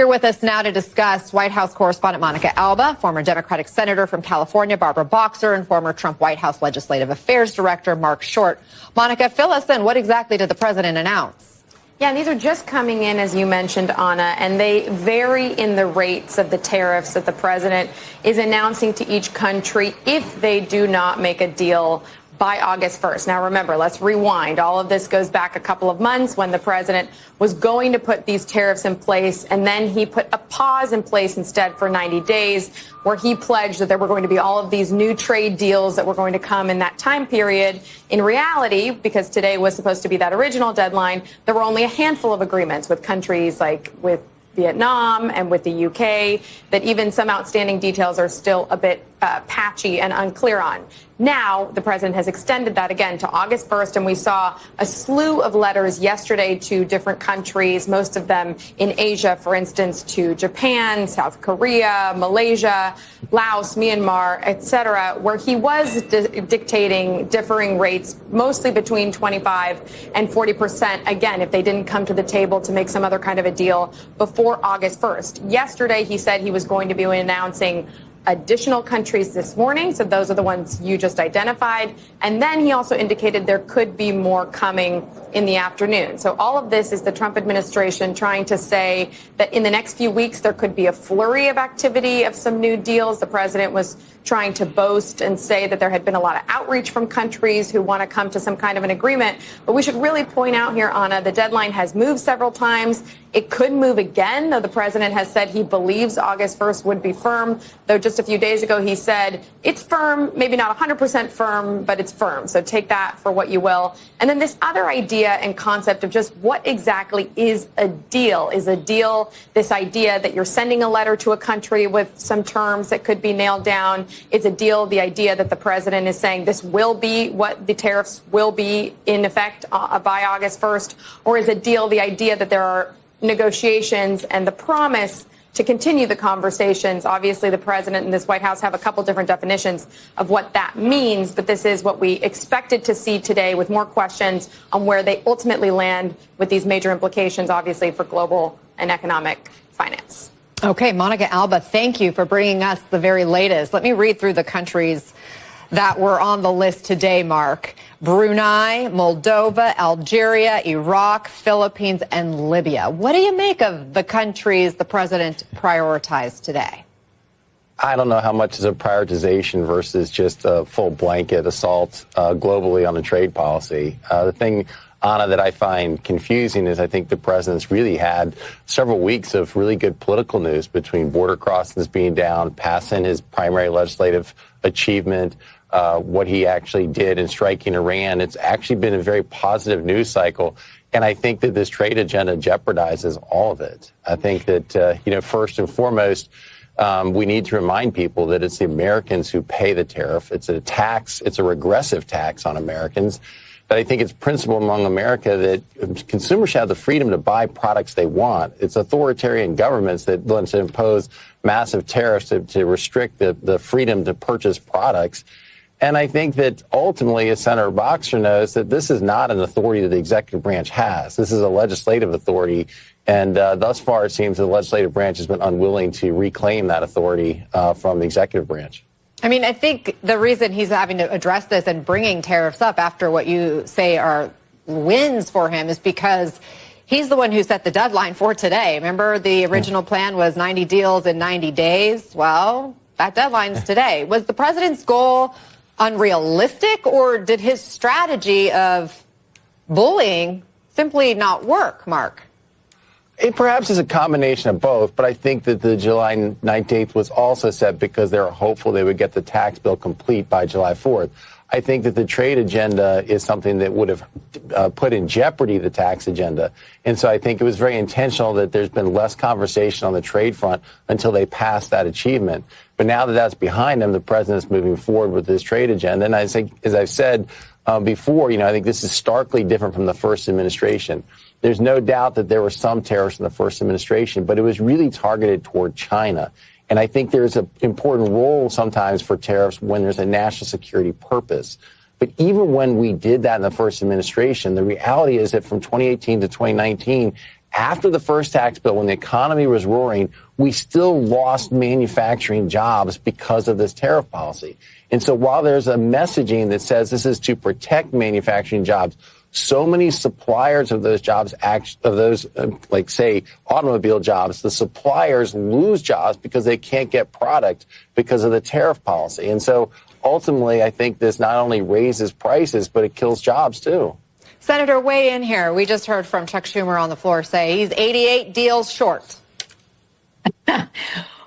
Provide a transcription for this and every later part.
Here with us now to discuss White House correspondent Monica Alba, former Democratic Senator from California Barbara Boxer, and former Trump White House Legislative Affairs Director Marc Short. Monica, fill us in. What exactly did the president announce? Yeah, and these are just coming in, as you mentioned, Anna, and they vary in the rates of the tariffs that the president is announcing to each country if they do not make a deal by August 1st. Now, remember, let's rewind. All of this goes back a couple of months when the president was going to put these tariffs in place, and then he put a pause in place instead for 90 days, where he pledged that there were going to be all of these new trade deals that were going to come in that time period. In reality, because today was supposed to be that original deadline, there were only a handful of agreements with countries like with Vietnam and with the UK that even some outstanding details are still a bit patchy and unclear on. Now, the president has extended that again to August 1st, and we saw a slew of letters yesterday to different countries, most of them in Asia, for instance, to Japan, South Korea, Malaysia, Laos, Myanmar, etc., where he was dictating differing rates, mostly between 25 and 40%, again, if they didn't come to the table to make some other kind of a deal before August 1st. Yesterday, he said he was going to be announcing additional countries this morning. So those are the ones you just identified. And then he also indicated there could be more coming in the afternoon. So all of this is the Trump administration trying to say that in the next few weeks, there could be a flurry of activity of some new deals. The president was trying to boast and say that there had been a lot of outreach from countries who want to come to some kind of an agreement. But we should really point out here, Anna, the deadline has moved several times. It could move again, though the president has said he believes August 1st would be firm, though just a few days ago he said it's firm, maybe not 100% firm, but it's firm. So take that for what you will. And then this other idea and concept of just what exactly is a deal. Is a deal this idea that you're sending a letter to a country with some terms that could be nailed down? Is a deal the idea that the president is saying this will be what the tariffs will be in effect by August 1st? Or is a deal the idea that there are negotiations and the promise to continue the conversations? Obviously, the president and this White House have a couple different definitions of what that means, but this is what we expected to see today, with more questions on where they ultimately land with these major implications, obviously, for global and economic finance. Okay, Monica Alba, thank you for bringing us the very latest. Let me read through the countries that were on the list today, Mark. Brunei, Moldova, Algeria, Iraq, Philippines, and Libya. What do you make of the countries the president prioritized today? I don't know how much is a prioritization versus just a full blanket assault globally on the trade policy. The thing, Anna, that I find confusing is I think the president's really had several weeks of really good political news between border crossings being down, passing his primary legislative achievement, what he actually did in striking Iran. It's actually been a very positive news cycle. And I think that this trade agenda jeopardizes all of it. I think that, first and foremost, we need to remind people that it's the Americans who pay the tariff. It's a tax. It's a regressive tax on Americans. But I think it's principle among America that consumers should have the freedom to buy products they want. It's authoritarian governments that want to impose massive tariffs to restrict the freedom to purchase products. And I think that ultimately, as Senator Boxer knows, that this is not an authority that the executive branch has. This is a legislative authority. And thus far, it seems the legislative branch has been unwilling to reclaim that authority from the executive branch. I mean, I think the reason he's having to address this and bringing tariffs up after what you say are wins for him is because he's the one who set the deadline for today. Remember, the original plan was 90 deals in 90 days. Well, that deadline's today. Was the president's goal unrealistic, or did his strategy of bullying simply not work, Mark? It perhaps is a combination of both, but I think that the July 19th was also set because they were hopeful they would get the tax bill complete by July 4th. I think that the trade agenda is something that would have put in jeopardy the tax agenda. And so I think it was very intentional that there's been less conversation on the trade front until they passed that achievement. But now that that's behind them, the president's moving forward with this trade agenda. And I think, as I've said before, I think this is starkly different from the first administration. There's no doubt that there were some tariffs in the first administration, but it was really targeted toward China. And I think there's an important role sometimes for tariffs when there's a national security purpose. But even when we did that in the first administration, the reality is that from 2018 to 2019, after the first tax bill, when the economy was roaring, we still lost manufacturing jobs because of this tariff policy. And so while there's a messaging that says this is to protect manufacturing jobs, so many suppliers of those jobs, like say automobile jobs, the suppliers lose jobs because they can't get product because of the tariff policy. And so ultimately, I think this not only raises prices, but it kills jobs too. Senator, weigh in here. We just heard from Chuck Schumer on the floor say he's 88 deals short.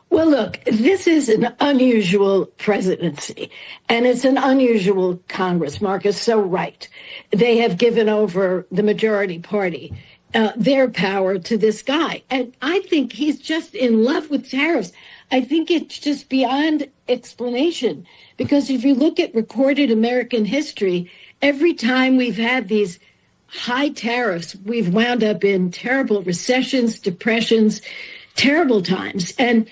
Well, look, this is an unusual presidency, and it's an unusual Congress. Marc is so right. They have given over the majority party, their power to this guy. And I think he's just in love with tariffs. I think it's just beyond explanation, because if you look at recorded American history, every time we've had these high tariffs, we've wound up in terrible recessions, depressions, terrible times. And,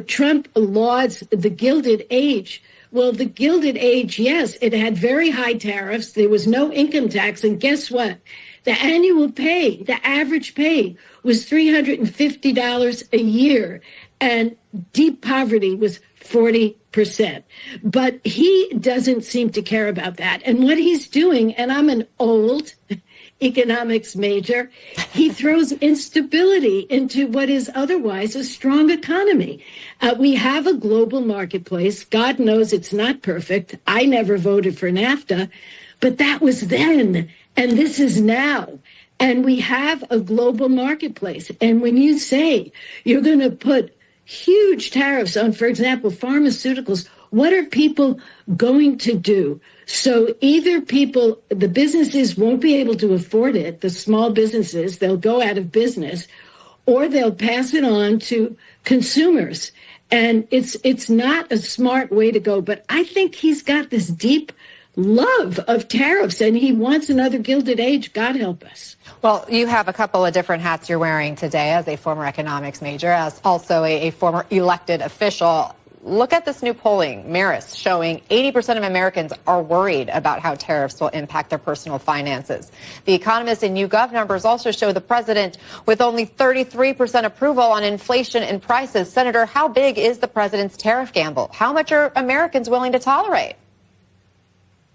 Trump lauds the Gilded Age. Well, the Gilded Age, yes, it had very high tariffs. There was no income tax. And guess what? The annual pay, the average pay was $350 a year. And deep poverty was 40%. But he doesn't seem to care about that. And what he's doing, and I'm an old economics major, he throws instability into what is otherwise a strong economy. We have a global marketplace. God knows it's not perfect. I never voted for NAFTA, but that was then, and this is now. And we have a global marketplace. And when you say you're going to put huge tariffs on, for example, pharmaceuticals, what are people going to do? So either the businesses won't be able to afford it, the small businesses, they'll go out of business, or they'll pass it on to consumers. And it's not a smart way to go. But I think he's got this deep love of tariffs, and he wants another Gilded Age. God help us. Well, you have a couple of different hats you're wearing today as a former economics major, as also a former elected official. Look at this new polling, Marist, showing 80% of Americans are worried about how tariffs will impact their personal finances. The Economist and YouGov numbers also show the president with only 33% approval on inflation and prices. Senator, how big is the president's tariff gamble? How much are Americans willing to tolerate?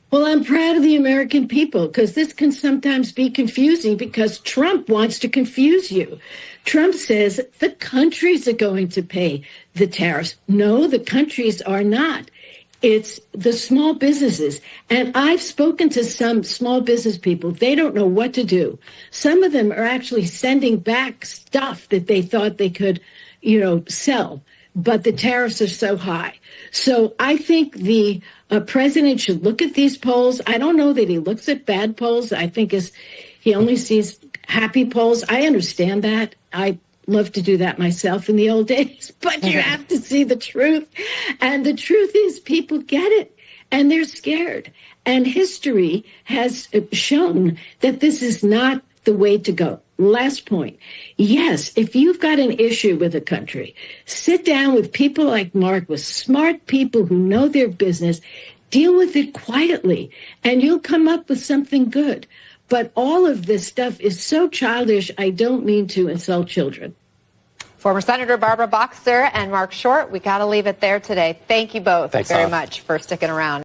Well, I'm proud of the American people, because this can sometimes be confusing because Trump wants to confuse you. Trump says the countries are going to pay the tariffs. No, the countries are not. It's the small businesses. And I've spoken to some small business people. They don't know what to do. Some of them are actually sending back stuff that they thought they could, sell. But the tariffs are so high. So I think the president should look at these polls. I don't know that he looks at bad polls. I think he only sees happy polls. I understand that. I love to do that myself in the old days. But you have to see the truth. And the truth is people get it. And they're scared. And history has shown that this is not the way to go. Last point. Yes, if you've got an issue with a country, sit down with people like Marc, with smart people who know their business, deal with it quietly, and you'll come up with something good. But all of this stuff is so childish, I don't mean to insult children. Former Senator Barbara Boxer and Marc Short, we got to leave it there today. Thank you both very much for sticking around.